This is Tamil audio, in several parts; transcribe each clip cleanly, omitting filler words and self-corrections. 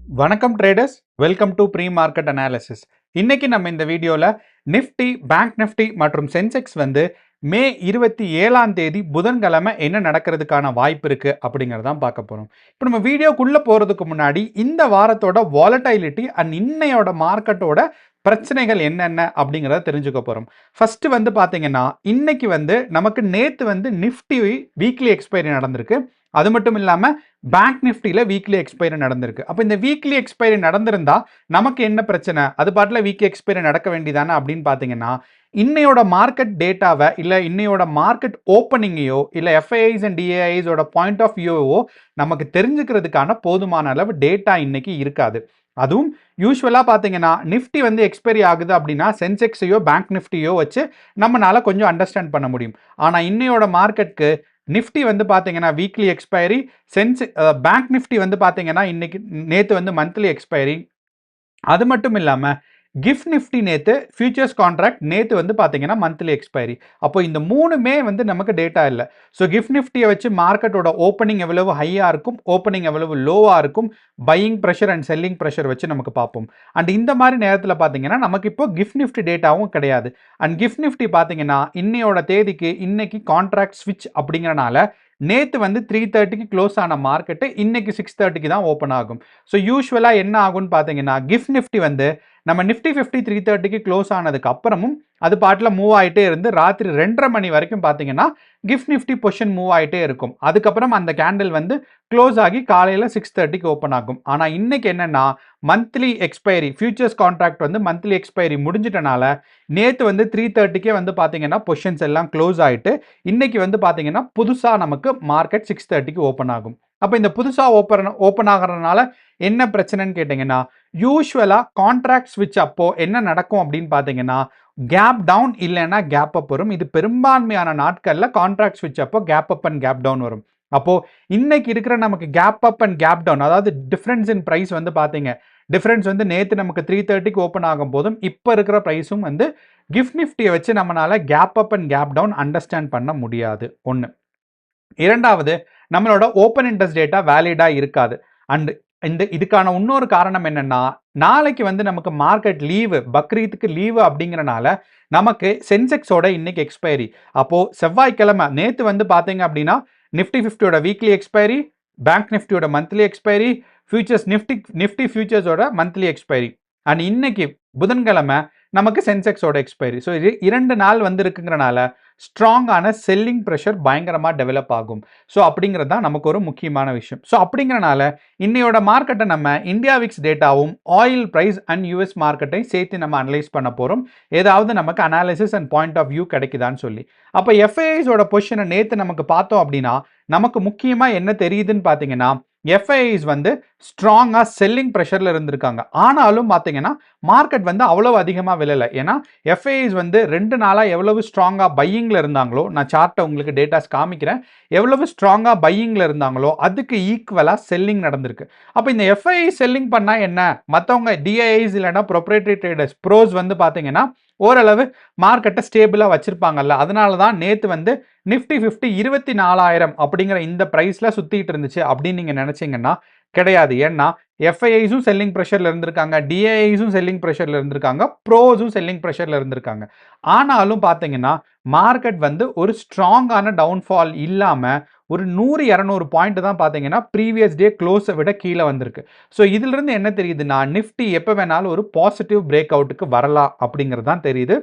வணக்கம் traders, welcome to pre market analysis. இன்னைக்கு நம்ம இந்த வீடியோவில் நிஃப்டி, பேங்க் நிஃப்டி மற்றும் சென்செக்ஸ் மே 27ஆம் தேதி புதன்கிழமை என்ன நடக்கிறதுக்கான வாய்ப்பு இருக்குது அப்படிங்கிறதான் பார்க்க போகிறோம். இப்போ நம்ம வீடியோக்குள்ளே போகிறதுக்கு முன்னாடி இந்த வாரத்தோட வாலடைலிட்டி அண்ட் இன்னையோட மார்க்கெட்டோட பிரச்சனைகள் என்னென்ன அப்படிங்கிறத தெரிஞ்சுக்க போகிறோம். ஃபஸ்ட்டு பார்த்தீங்கன்னா இன்னைக்கு நமக்கு நேற்று நிஃப்டி வீக்லி எக்ஸ்பைரி நடந்திருக்கு. அது மட்டும் இல்லாமல் பேங்க் நிஃப்டியில் வீக்லி எக்ஸ்பைரி நடந்திருக்கு. அப்போ இந்த வீக்லி எக்ஸ்பைரி நடந்திருந்தா நமக்கு என்ன பிரச்சனை, அது பாட்டில் வீக்லி எக்ஸ்பைரி நடக்க வேண்டியதானே அப்படின்னு பார்த்தீங்கன்னா, இன்னையோட மார்க்கெட் டேட்டாவை இல்லை இன்னையோட மார்க்கெட் ஓப்பனிங்கையோ இல்லை எஃப்ஐஐஸ் அண்ட் டிஏஐஸோட பாயிண்ட் ஆஃப் வியூவோ நமக்கு தெரிஞ்சுக்கிறதுக்கான போதுமான அளவு டேட்டா இன்னைக்கு இருக்காது. அதுவும் யூஸ்வலாக பார்த்தீங்கன்னா நிஃப்டி எக்ஸ்பைரி ஆகுது அப்படின்னா சென்செக்ஸையோ பேங்க் நிஃப்டியோ வச்சு நம்மளால கொஞ்சம் அண்டர்ஸ்டாண்ட் பண்ண முடியும். ஆனால் இன்னையோட மார்க்கெட்டுக்கு நிஃப்டி பார்த்தீங்கன்னா வீக்லி எக்ஸ்பைரி, பேங்க் நிஃப்டி பார்த்தீங்கன்னா இன்னைக்கு நேற்று மந்த்லி எக்ஸ்பைரி. அது மட்டும் இல்லாமல் கிஃப்ட் நிஃப்டி நேற்று ஃபியூச்சர்ஸ் கான்ட்ராக்ட் நேற்று பார்த்தீங்கன்னா மந்த்லி எக்ஸ்பைரி. அப்போ இந்த மூணுமே நமக்கு டேட்டா இல்லை. ஸோ கிஃப்ட் நிஃப்டியை வச்சு மார்க்கெட்டோட ஓப்பனிங் எவ்வளவு ஹையாக இருக்கும், ஓப்பனிங் எவ்வளவு லோவாக இருக்கும், buying pressure and selling pressure வச்சு நமக்கு பார்ப்போம். அண்ட் இந்த மாதிரி நேரத்தில் பார்த்தீங்கன்னா நமக்கு இப்போ கிஃப்ட் நிஃப்டி டேட்டாவும் கிடையாது. அண்ட் கிஃப்ட் நிஃப்டி பார்த்தீங்கன்னா இன்னையோட தேதிக்கு இன்னைக்கு கான்ட்ராக்ட் ஸ்விட்ச் அப்படிங்கிறனால நேற்று 3:30க்கு க்ளோஸ் ஆன மார்க்கெட்டு இன்னைக்கு 6:30க்கு தான் ஓப்பன் ஆகும். ஸோ யூஸ்வலாக என்ன ஆகும்னு பார்த்தீங்கன்னா கிஃப்ட் நிஃப்டி நம்ம நிஃப்டி 50 3:30க்கு க்ளோஸ் ஆனதுக்கு அப்புறமும் அது பாட்டில் மூவ் ஆகிட்டே இருந்து ராத்திரி 2:30 மணி வரைக்கும் பார்த்தீங்கன்னா கிஃப்ட் நிஃப்டி பொசிஷன் மூவ் ஆகிட்டே இருக்கும். அதுக்கப்புறம் அந்த கேண்டில் க்ளோஸ் ஆகி காலையில் 6:30க்கு ஓப்பன் ஆகும். ஆனால் இன்னைக்கு என்னென்னா monthly expiry, futures contract monthly expiry முடிஞ்சிட்டனால நேற்று 3:30க்கே பார்த்தீங்கன்னா பொசிஷன்ஸ் எல்லாம் க்ளோஸ் ஆகிட்டு இன்னைக்கு பார்த்தீங்கன்னா புதுசாக நமக்கு மார்க்கெட் 6:30க்கு ஓப்பன் ஆகும். அப்போ இந்த புதுசாக ஓப்பன் ஆகிறதுனால என்ன பிரச்சனைன்னு கேட்டிங்கன்னா, யூஸ்வலாக கான்ட்ராக்ட் ஸ்விட்ச் அப்போ என்ன நடக்கும் அப்படின்னு பார்த்தீங்கன்னா கேப் டவுன் இல்லைன்னா கேப் அப் வரும். இது பெரும்பான்மையான நாட்களில் கான்ட்ராக்ட் ஸ்விட்ச் அப்போ gap up and gap down வரும். அப்போ இன்னைக்கு இருக்கிற நமக்கு gap up and gap down, அதாவது டிஃப்ரென்ஸ் இன் ப்ரைஸ் பார்த்தீங்க, டிஃப்ரென்ஸ் நேற்று நமக்கு 3:30க்கு ஓப்பன் ஆகும் போதும் இப்போ இருக்கிற ப்ரைஸும் கிஃப்ட் நிஃப்டியை வச்சு நம்மளால gap up and gap down understand பண்ண முடியாது. ஒன்று. இரண்டாவது, நம்மளோட ஓப்பன் இன்ட்ரெஸ்ட் டேட்டா வேலிடாக இருக்காது. அண்ட் இதுக்கான இன்னொரு காரணம் என்னன்னா, நாளைக்கு நமக்கு மார்க்கெட் லீவு, பக்ரீத்துக்கு லீவு அப்படிங்கிறனால நமக்கு சென்செக்ஸோட இன்னைக்கு எக்ஸ்பைரி. அப்போது செவ்வாய்க்கிழமை நேற்று பார்த்தீங்க அப்படின்னா நிஃப்டி 50யோட வீக்லி எக்ஸ்பைரி, பேங்க் நிஃப்டியோட மந்த்லி எக்ஸ்பைரி, ஃபியூச்சர்ஸ் நிஃப்டி ஃபியூச்சர்ஸோட மந்த்லி எக்ஸ்பைரி. அண்ட் இன்னைக்கு புதன்கிழமை நமக்கு சென்செக்ஸோட எக்ஸ்பைரி. ஸோ இது 2 நாள் இருக்குங்கிறனால ஸ்ட்ராங்கான செல்லிங் ப்ரெஷர் பயங்கரமாக டெவலப் ஆகும். ஸோ அப்படிங்கிறது தான் நமக்கு ஒரு முக்கியமான விஷயம். ஸோ அப்படிங்கிறனால இன்னையோட மார்க்கெட்டை நம்ம இந்தியா விக்ஸ் டேட்டாவும் ஆயில் ப்ரைஸ் அண்ட் யூஎஸ் மார்க்கெட்டையும் சேர்த்து நம்ம அனலைஸ் பண்ண போகிறோம். ஏதாவது நமக்கு analysis and point of view கிடைக்குதான்னு சொல்லி. அப்போ எஃப்ஐஐஸோட பொசிஷனை நேற்று நமக்கு பார்த்தோம் அப்படின்னா நமக்கு முக்கியமாக என்ன தெரியுதுன்னு பார்த்தீங்கன்னா, எஃப்ஐஐஸ் ஸ்ட்ராங்காக செல்லிங் ப்ரெஷரில் இருந்திருக்காங்க. ஆனாலும் பார்த்தீங்கன்னா மார்க்கெட் அவ்வளவு அதிகமாக விழலை. ஏன்னா எஃப்ஐஐஸ் 2 நாளாக எவ்வளவு ஸ்ட்ராங்காக பையிங்கில் இருந்தாங்களோ, நான் சார்ட்டை உங்களுக்கு டேட்டாஸ் காமிக்கிறேன், எவ்வளவு ஸ்ட்ராங்காக பையிங்கில் இருந்தாங்களோ அதுக்கு ஈக்குவலாக செல்லிங் நடந்திருக்கு. அப்போ இந்த எஃப்ஐஐ செல்லிங் பண்ணால் என்ன, மற்றவங்க டிஐஐஸ் இல்லைன்னா ப்ரொப்ரைட்டரி ட்ரேடர்ஸ் ப்ரோஸ் பார்த்தீங்கன்னா ஓரளவு மார்க்கெட்டை ஸ்டேபிளாக வச்சுருப்பாங்கல்ல. அதனால தான் நேற்று நிஃப்டி 50 24,000 அப்படிங்கிற இந்த ப்ரைஸில் சுற்றிட்டு இருந்துச்சு அப்படின்னு நீங்கள் நினச்சிங்கன்னா கிடையாது. ஏன்னா எஃப்ஐஐஸும் செல்லிங் ப்ரெஷரில் இருந்திருக்காங்க, டிஐஐஸும் செல்லிங் ப்ரெஷரில் இருந்திருக்காங்க, ப்ரோஸும் செல்லிங் ப்ரெஷரில் இருந்திருக்காங்க. ஆனாலும் பார்த்தீங்கன்னா மார்க்கெட் ஒரு ஸ்ட்ராங்கான டவுன்ஃபால் இல்லாமல் ஒரு 100-200 பாயிண்ட் தான் பார்த்தீங்கன்னா ப்ரீவியஸ் டே க்ளோஸை விட கீழே வந்திருக்கு. ஸோ இதிலிருந்து என்ன தெரியுதுன்னா நிஃப்டி எப்போ வேணாலும் ஒரு பாசிட்டிவ் பிரேக் அவுட்டுக்கு வரலாம் அப்படிங்கிறது தான் தெரியுது.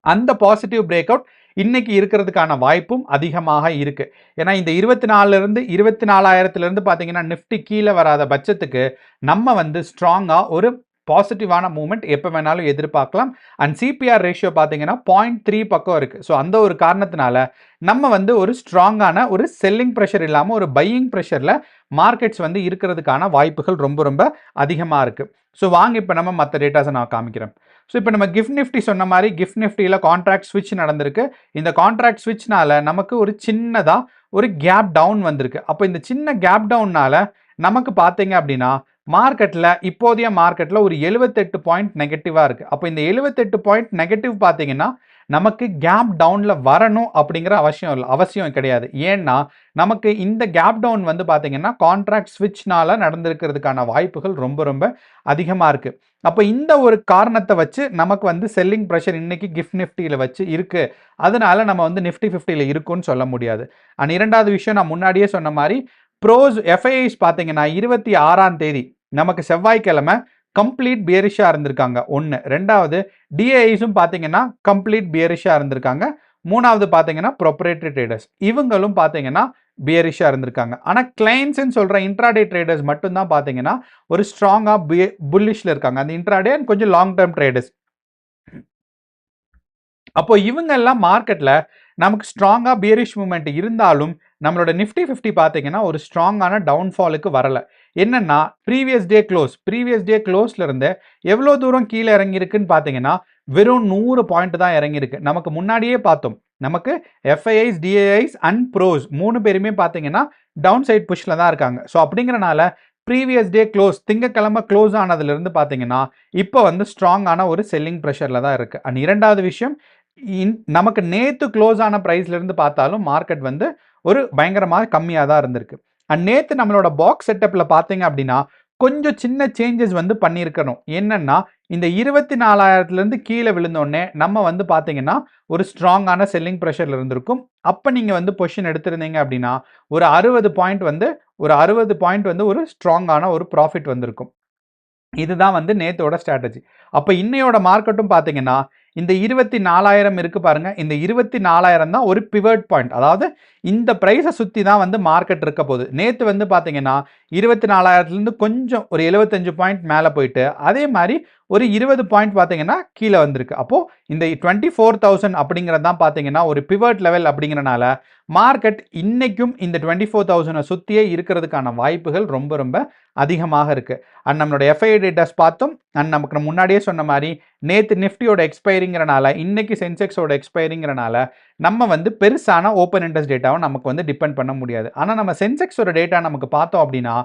அந்த பாசிட்டிவ் பிரேக் அவுட் இன்னைக்கு இருக்கிறதுக்கான வாய்ப்பும் அதிகமாக இருக்கு. ஏன்னா இந்த 24,000 பார்த்தீங்கன்னா நிஃப்டி கீழே வராத பட்சத்துக்கு நம்ம ஸ்ட்ராங்காக ஒரு பாசிட்டிவான மூவ்மெண்ட் எப்போ வேணாலும் எதிர்பார்க்கலாம். அண்ட் சிபிஆர் ரேஷியோ பார்த்தீங்கன்னா 0.3 பக்கம் இருக்குது. ஸோ அந்த ஒரு காரணத்தினால நம்ம ஒரு ஸ்ட்ராங்கான ஒரு செல்லிங் ப்ரெஷர் இல்லாமல் ஒரு பையிங் ப்ரெஷரில் மார்க்கெட்ஸ் இருக்கிறதுக்கான வாய்ப்புகள் ரொம்ப ரொம்ப அதிகமாக இருக்குது. ஸோ வாங்க இப்போ நம்ம மற்ற டேட்டாஸை நான் காமிக்கிறேன். ஸோ இப்போ நம்ம கிஃப்ட் நிஃப்டி சொன்ன மாதிரி கிஃப்ட் நிஃப்டியில் கான்ட்ராக்ட் ஸ்விட்ச் நடந்திருக்கு. இந்த கான்ட்ராக்ட் ஸ்விட்ச்னால நமக்கு ஒரு சின்னதாக ஒரு கேப் டவுன் வந்திருக்கு. அப்போ இந்த சின்ன கேப் டவுன்னால நமக்கு பார்த்தீங்க அப்படின்னா மார்க்கெட்டில் இப்போதைய மார்க்கெட்டில் ஒரு 78 பாயிண்ட் நெகட்டிவாக இருக்குது. அப்போ இந்த 78 பாயிண்ட் நெகட்டிவ் பார்த்தீங்கன்னா நமக்கு கேப் டவுனில் வரணும் அப்படிங்கிற அவசியம் கிடையாது. ஏன்னா நமக்கு இந்த கேப் டவுன் வந்து பார்த்தீங்கன்னா கான்ட்ராக்ட் ஸ்விட்ச்னால நடந்திருக்கிறதுக்கான வாய்ப்புகள் ரொம்ப ரொம்ப அதிகமாக இருக்குது. அப்போ இந்த ஒரு காரணத்தை வச்சு நமக்கு வந்து செல்லிங் ப்ரெஷர் இன்னைக்கு கிஃப்ட் நிஃப்டியில் வச்சு இருக்குது. அதனால நம்ம வந்து நிஃப்டி 50ல் இருக்குன்னு சொல்ல முடியாது. அண்ட் இரண்டாவது விஷயம், நான் முன்னாடியே சொன்ன மாதிரி ப்ரோஸ் எஃப்ஐஐஸ் பார்த்தீங்கன்னா 26ஆம் தேதி நமக்கு செவ்வாய்க்கிழமை கம்ப்ளீட் பியரிஷாக இருந்திருக்காங்க. ஒன்று. ரெண்டாவது டிஏஐஸும் பார்த்தீங்கன்னா கம்ப்ளீட் பியரிஷாக இருந்திருக்காங்க. மூணாவது பார்த்தீங்கன்னா ப்ரொப்ரேட்டரி ட்ரேடர்ஸ் இவங்களும் பார்த்தீங்கன்னா பியரிஷாக இருந்திருக்காங்க. ஆனால் கிளைண்ட்ஸ்ன்னு சொல்கிற இன்ட்ராடே ட்ரேடர்ஸ் மட்டும்தான் பார்த்தீங்கன்னா ஒரு ஸ்ட்ராங்காக புல்லிஷில் இருக்காங்க. அந்த இன்ட்ராடே அண்ட் கொஞ்சம் லாங் டேர்ம் ட்ரேடர்ஸ். அப்போ இவங்க எல்லாம் மார்க்கெட்டில் நமக்கு ஸ்ட்ராங்காக பியரிஷ் மூமெண்ட் இருந்தாலும் நம்மளோட நிஃப்டி 50 பார்த்தீங்கன்னா ஒரு ஸ்ட்ராங்கான டவுன்ஃபாலுக்கு வரலை. என்னன்னா ப்ரீவியஸ் டே க்ளோஸ்ல இருந்து எவ்வளோ தூரம் கீழே இறங்கியிருக்குன்னு பார்த்தீங்கன்னா வெறும் 100 பாயிண்ட் தான் இறங்கியிருக்கு. நமக்கு முன்னாடியே பார்த்தோம், நமக்கு எஃப்ஐஐஸ், டிஏஐஸ் அண்ட் ப்ரோஸ் 3 பேருமே பார்த்தீங்கன்னா டவுன் சைட் புஷ்ல தான் இருக்காங்க. ஸோ அப்படிங்கிறனால ப்ரீவியஸ் டே திங்கக்கிழமை க்ளோஸ் ஆனதுலேருந்து பார்த்தீங்கன்னா இப்போ வந்து ஸ்ட்ராங்கான ஒரு செல்லிங் ப்ரெஷரில் தான் இருக்குது. அண்ட் இரண்டாவது விஷயம், நமக்கு நேற்று க்ளோஸ் ஆன ப்ரைஸ்லேருந்து பார்த்தாலும் மார்க்கெட் வந்து ஒரு பயங்கரமாக கம்மியாக தான் இருந்திருக்கு. அண்ட் நேற்று நம்மளோட பாக்ஸ் செட்டப்பில் பார்த்தீங்க அப்படின்னா கொஞ்சம் சின்ன சேஞ்சஸ் வந்து பண்ணியிருக்கணும். என்னன்னா இந்த 24,000லேருந்து கீழே விழுந்தோடனே நம்ம வந்து பார்த்தீங்கன்னா ஒரு ஸ்ட்ராங்கான செல்லிங் ப்ரெஷரில் இருந்திருக்கும். அப்போ நீங்கள் வந்து பொசிஷன் எடுத்திருந்தீங்க அப்படின்னா ஒரு 60 பாயிண்ட் வந்து ஒரு ஸ்ட்ராங்கான ஒரு ப்ராஃபிட் வந்திருக்கும். இதுதான் வந்து நேத்தோட ஸ்ட்ராட்டஜி. அப்போ இன்னையோட மார்க்கெட்டும் பார்த்தீங்கன்னா இந்த 24,000 இருக்கு பாருங்க, இந்த 24,000 தான் ஒரு பிவட் பாயிண்ட். அதாவது இந்த ப்ரைஸை சுற்றி தான் வந்து மார்க்கெட் இருக்க போகுது. நேற்று வந்து பார்த்தீங்கன்னா 24,000லேருந்து கொஞ்சம் ஒரு 75 பாயிண்ட் மேலே போயிட்டு அதே மாதிரி ஒரு 20 பாயிண்ட் பார்த்தீங்கன்னா கீழே வந்திருக்கு. அப்போது இந்த 24,000 அப்படிங்கிறது தான் பார்த்தீங்கன்னா ஒரு பிவட் லெவல். அப்படிங்கிறனால மார்க்கெட் இன்னைக்கும் இந்த 24,000 சுற்றியே இருக்கிறதுக்கான வாய்ப்புகள் ரொம்ப ரொம்ப அதிகமாக இருக்குது. அண்ட் நம்மளோட எஃப்ஐ டேட்டாஸ் பார்த்தோம். அண்ட் நமக்கு முன்னாடியே சொன்ன மாதிரி நேற்று நிஃப்டியோட எக்ஸ்பைரிங்கிறனால இன்னைக்கு சென்செக்ஸோட எக்ஸ்பைரிங்கிறனால நம்ம வந்து பெருசான ஓப்பன் இன்ட்ரெஸ்ட் டேட்டாவை நமக்கு வந்து டிபெண்ட் பண்ண முடியாது. ஆனால் நம்ம சென்செக்ஸோட டேட்டா நமக்கு பார்த்தோம் அப்படின்னா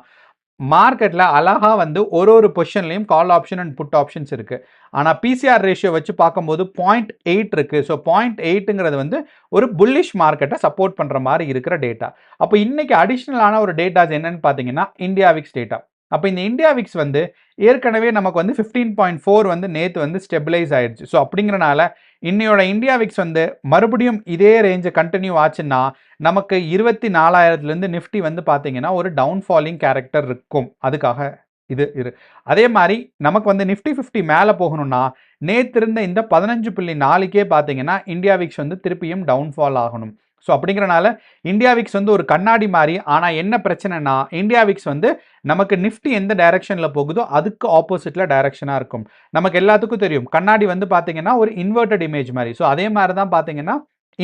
மார்க்கெட்டில் அழகாக வந்து ஒரு பொசிஷன்லையும் call option and put options இருக்குது. ஆனால் பிசிஆர் ரேஷியோ வச்சு பார்க்கும்போது 0.8 இருக்குது. ஸோ 0.8ங்கிறது வந்து ஒரு புல்லிஷ் மார்க்கெட்டை சப்போர்ட் பண்ணுற மாதிரி இருக்கிற டேட்டா. அப்போ இன்னைக்கு அடிஷ்னலான ஒரு டேட்டாஸ் என்னன்னு பார்த்தீங்கன்னா இந்தியா விக்ஸ் டேட்டா. அப்போ இந்த இந்தியா விக்ஸ் வந்து ஏற்கனவே நமக்கு வந்து 15.4 வந்து நேற்று வந்து ஸ்டெபிளைஸ் ஆயிடுச்சு. ஸோ அப்படிங்கிறனால இன்னையோட இந்தியா விக்ஸ் வந்து மறுபடியும் இதே ரேஞ்சை கண்டினியூ ஆச்சுன்னா நமக்கு 24,000லேருந்து நிஃப்டி வந்து பார்த்தீங்கன்னா ஒரு டவுன்ஃபாலிங் கேரக்டர் இருக்கும். அதுக்காக இது அதே மாதிரி நமக்கு வந்து நிஃப்டி 50 மேலே போகணும்னா நேற்று இருந்த இந்த 15.4க்கே பார்த்தீங்கன்னா இந்தியா விக்ஸ் வந்து திருப்பியும் டவுன்ஃபால் ஆகணும். ஸோ அப்படிங்கிறனால இந்தியா விக்ஸ் வந்து ஒரு கண்ணாடி மாதிரி. ஆனால் என்ன பிரச்சனைனா இந்தியா விக்ஸ் வந்து நமக்கு நிஃப்டி எந்த டைரக்ஷனில் போகுதோ அதுக்கு ஆப்போசிட்டில் டைரக்ஷனாக இருக்கும். நமக்கு எல்லாத்துக்கும் தெரியும் கண்ணாடி வந்து பார்த்தீங்கன்னா ஒரு இன்வெர்டட் இமேஜ் மாதிரி. ஸோ அதே மாதிரி தான் பார்த்தீங்கன்னா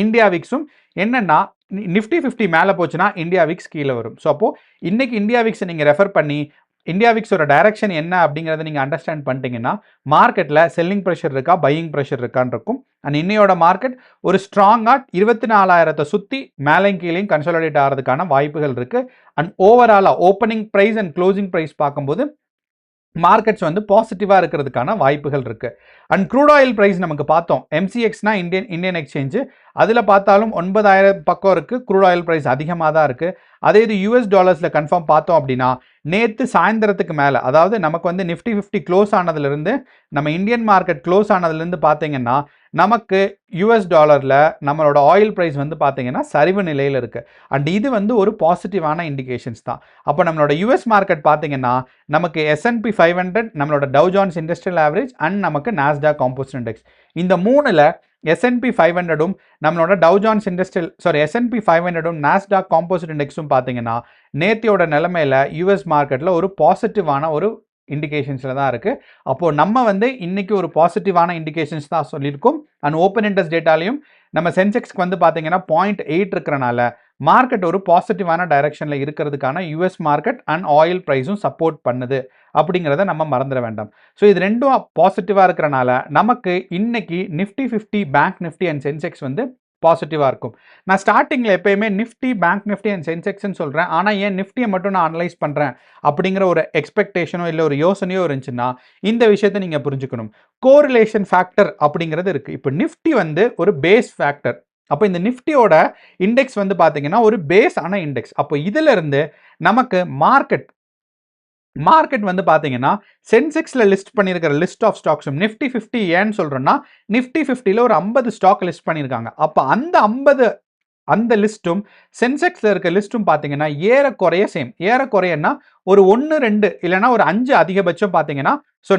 இந்தியா விக்ஸும் என்னன்னா நிஃப்டி 50 மேலே போச்சுன்னா இந்தியா விக்ஸ் கீழே வரும். ஸோ அப்போது இன்னைக்கு இந்தியா விக்ஸை நீங்கள் ரெஃபர் பண்ணி இந்தியா விக்ஸோட டைரக்ஷன் என்ன அப்படிங்கிறத நீங்கள் அண்டர்ஸ்டாண்ட் பண்ணிட்டீங்கன்னா மார்க்கெட்டில் செல்லிங் ப்ரெஷர் இருக்கா பையிங் ப்ரெஷர் இருக்கான்னு இருக்கும். அண்ட் இன்னையோட மார்க்கெட் ஒரு ஸ்ட்ராங்காக 24,000 சுற்றி மேலேயும் கீழேயும் கன்சாலிடேட் ஆகிறதுக்கான வாய்ப்புகள் இருக்குது. அண்ட் ஓவராலாக opening price and closing price பார்க்கும்போது மார்க்கெட்ஸ் வந்து பாசிட்டிவாக இருக்கிறதுக்கான வாய்ப்புகள் இருக்குது. அண்ட் க்ரூட் ஆயில் ப்ரைஸ் நமக்கு பார்த்தோம், எம்சிஎக்ஸ்னா இந்தியன் எக்ஸ்சேஞ்சு, அதில் பார்த்தாலும் 9,000 பக்கம் இருக்குது. க்ரூட் ஆயில் ப்ரைஸ் அதிகமாக தான் இருக்குது. அதே இது யூஎஸ் டாலர்ஸில் கன்ஃபார்ம் பார்த்தோம் அப்படின்னா நேற்று சாயந்தரத்துக்கு மேலே, அதாவது நமக்கு வந்து நிஃப்டி 50 க்ளோஸ் ஆனதுலேருந்து நம்ம இந்தியன் மார்க்கெட் க்ளோஸ் ஆனதுலேருந்து பார்த்தீங்கன்னா நமக்கு யூஎஸ் டாலரில் நம்மளோட ஆயில் ப்ரைஸ் வந்து பார்த்தீங்கன்னா சரிவு நிலையில் இருக்குது. அண்ட் இது வந்து ஒரு பாசிட்டிவான இண்டிகேஷன்ஸ் தான். அப்போ நம்மளோட யூஎஸ் மார்க்கெட் பார்த்தீங்கன்னா நமக்கு S&P 500, நம்மளோட Dow Jones industrial average and நமக்கு நாஸ்டாக் காம்போசிட் இண்டெக்ஸ், இந்த மூணில் S&P 500ம் நம்மளோட டவ் ஜோன்ஸ் S&P 500ம் நாஸ்டாக் காம்போசிட் இண்டெக்ஸும் பார்த்தீங்கன்னா நேத்தியோட நிலைமையில் யூஎஸ் மார்க்கெட்டில் ஒரு பாசிட்டிவான ஒரு இண்டிகேஷன்ஸில் தான் இருக்குது. அப்போது நம்ம வந்து இன்றைக்கி ஒரு பாசிட்டிவான இண்டிகேஷன்ஸ் தான் சொல்லியிருக்கோம். அண்ட் ஓப்பன் இன்ட்ரெஸ்ட் டேட்டாலையும் நம்ம சென்செக்ஸ்க்கு வந்து பார்த்தீங்கன்னா 0.8 இருக்கிறனால மார்க்கெட் ஒரு பாசிட்டிவான டைரக்ஷனில் இருக்கிறதுக்கான யூஎஸ் மார்க்கெட் அண்ட் ஆயில் ப்ரைஸும் சப்போர்ட் பண்ணுது அப்படிங்கிறத நம்ம மறந்துட வேண்டாம். ஸோ இது ரெண்டும் பாசிட்டிவாக இருக்கிறனால நமக்கு இன்னைக்கு Nifty 50, bank Nifty and Sensex வந்து பாசிட்டிவாக இருக்கும். நான் ஸ்டார்டிங்கில் எப்பயுமே நிஃப்டி, பேங்க் நிஃப்டி அண்ட் சென்செக்ஸ்ன்னு சொல்கிறேன். ஆனால் ஏன் நிஃப்டியை மட்டும் நான் அனலைஸ் பண்ணுறேன் அப்படிங்கிற ஒரு எக்ஸ்பெக்டேஷனோ இல்லை ஒரு யோசனையோ இருந்துச்சுன்னா இந்த விஷயத்தை நீங்கள் புரிஞ்சுக்கணும். கோரிலேஷன் ஃபேக்டர் அப்படிங்கிறது இருக்குது. இப்போ நிஃப்டி வந்து ஒரு பேஸ் ஃபேக்டர். அப்போ இந்த நிஃப்டியோட இண்டெக்ஸ் வந்து பார்த்தீங்கன்னா ஒரு பேஸ் ஆன இண்டெக்ஸ். அப்போ இதிலிருந்து நமக்கு மார்க்கெட் வந்து பார்த்தீங்கன்னா சென்செக்ஸில் லிஸ்ட் பண்ணியிருக்கிற லிஸ்ட் ஆஃப் ஸ்டாக்ஸும் நிஃப்டி 50 ஏன்னு சொல்கிறோன்னா நிஃப்டி 50ல் ஒரு 50 ஸ்டாக் லிஸ்ட் பண்ணியிருக்காங்க. அப்போ அந்த லிஸ்ட்டும் சென்செக்ஸில் இருக்க லிஸ்ட்டும் பார்த்தீங்கன்னா ஏறக்குறைய சேம். ஏறக்குறையன்னா ஒரு 1 2 இல்லைனா ஒரு 5 அதிகபட்சம் பார்த்தீங்கன்னா ஸோ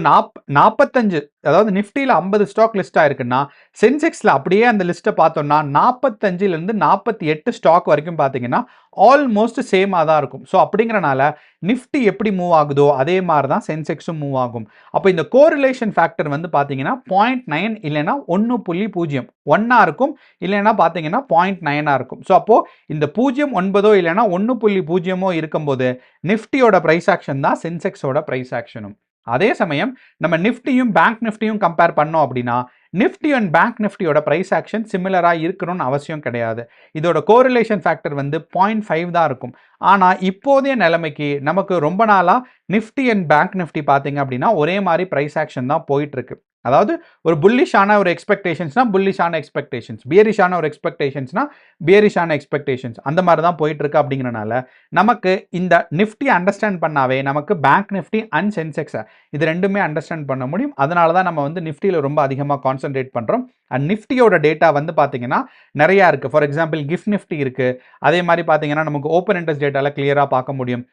45, அதாவது நிஃப்டியில் 50 ஸ்டாக் லிஸ்ட் ஆயிருக்குன்னா சென்செக்ஸில் அப்படியே அந்த லிஸ்ட்டை பார்த்தோம்னா 45லேருந்து 48 ஸ்டாக் வரைக்கும் பார்த்தீங்கன்னா ஆல்மோஸ்ட் சேமாக தான் இருக்கும். ஸோ அப்படிங்கிறனால நிஃப்டி எப்படி மூவ் ஆகுதோ அதே மாதிரி தான் சென்செக்ஸும் மூவ் ஆகும். அப்போ இந்த கோரிலேஷன் ஃபேக்டர் வந்து பார்த்தீங்கன்னா 0.9 இல்லைன்னா 1.0 1 இருக்கும், இல்லைன்னா பார்த்தீங்கன்னா 0.9 இருக்கும். ஸோ அப்போது இந்த 0.9 இல்லைன்னா 1.0 இருக்கும்போது நிஃப்டியோட ப்ரைஸ் ஆக்ஷன் தான் சென்செக்ஸோட ப்ரைஸ் ஆக்ஷனும். அதே சமயம் நம்ம நிஃப்டியும் பேங்க் நிஃப்டியும் கம்பேர் பண்ணோம் அப்படின்னா நிஃப்டி அண்ட் பேங்க் நிஃப்டியோட ப்ரைஸ் ஆக்ஷன் சிமிலராக இருக்கணும்னு அவசியம் கிடையாது. இதோட கோரிலேஷன் ஃபேக்டர் வந்து 0.5 தான் இருக்கும். ஆனால் இப்போதைய நிலைமைக்கு நமக்கு ரொம்ப நாளாக நிஃப்டி அண்ட் பேங்க் நிஃப்டி பார்த்தீங்க அப்படின்னா ஒரே மாதிரி ப்ரைஸ் ஆக்ஷன் தான் போயிட்டுருக்கு. அதாவது ஒரு புல்லிஷான ஒரு எக்ஸ்பெக்டேஷன்ஸ்னா புல்லிஷான எக்ஸ்பெக்டேஷன்ஸ், பியரிஷான ஒரு எக்ஸ்பெக்டேஷன்ஸ்னா பியரிஷான எக்ஸ்பெக்டேஷன்ஸ், அந்த மாதிரி தான் போயிட்டுருக்கு. அப்படிங்கிறனால நமக்கு இந்த நிஃப்டி அண்டர்ஸ்டாண்ட் பண்ணாவே நமக்கு பேங்க் நிஃப்டி அண்ட் சென்செக்ஸை இது ரெண்டுமே அண்டர்ஸ்டாண்ட் பண்ண முடியும். அதனால தான் நம்ம வந்து நிஃப்டியில் ரொம்ப அதிகமாக கான்சென்ட்ரேட் பண்ணுறோம். அண்ட் நிஃப்டியோட டேட்டா வந்து பார்த்தீங்கன்னா நிறையா இருக்குது. ஃபார் எக்ஸாம்பிள் கிஃப்ட் நிஃப்டி இருக்குது. அதே மாதிரி பார்த்தீங்கன்னா நமக்கு ஓப்பன் இன்ட்ரெஸ்ட் டேட்டாவில் கிளியராக பார்க்க முடியும்.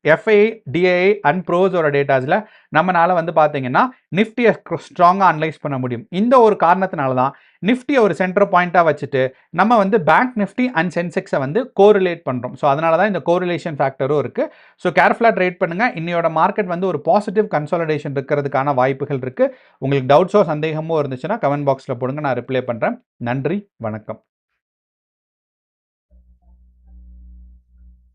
எஃப்ஐடிஏஐ அண்ட் ப்ரோஸோட டேட்டாஸில் நம்மளால் வந்து பார்த்தீங்கன்னா நிஃப்டியை ஸ்ட்ராங்காக அனலைஸ் பண்ண முடியும். இந்த ஒரு காரணத்தினால தான் நிஃப்டியை ஒரு சென்டர் பாயிண்ட்டாக வச்சுட்டு நம்ம வந்து பேங்க் நிஃப்டி அண்ட் சென்செக்ஸை வந்து கோரிலேட் பண்ணுறோம். ஸோ அதனால தான் இந்த கோரிலேஷன் ஃபேக்டரும் இருக்குது. ஸோ கேர்ஃபுல்லாக ட்ரேட் பண்ணுங்கள். இன்னையோட மார்க்கெட் வந்து ஒரு பாசிட்டிவ் கன்சாலிடேஷன் இருக்கிறதுக்கான வாய்ப்புகள் இருக்குது. உங்களுக்கு டவுட்ஸோ சந்தேகமோ இருந்துச்சுன்னா கமெண்ட் பாக்ஸில் போடுங்க, நான் ரிப்ளை பண்ணுறேன். நன்றி, வணக்கம்.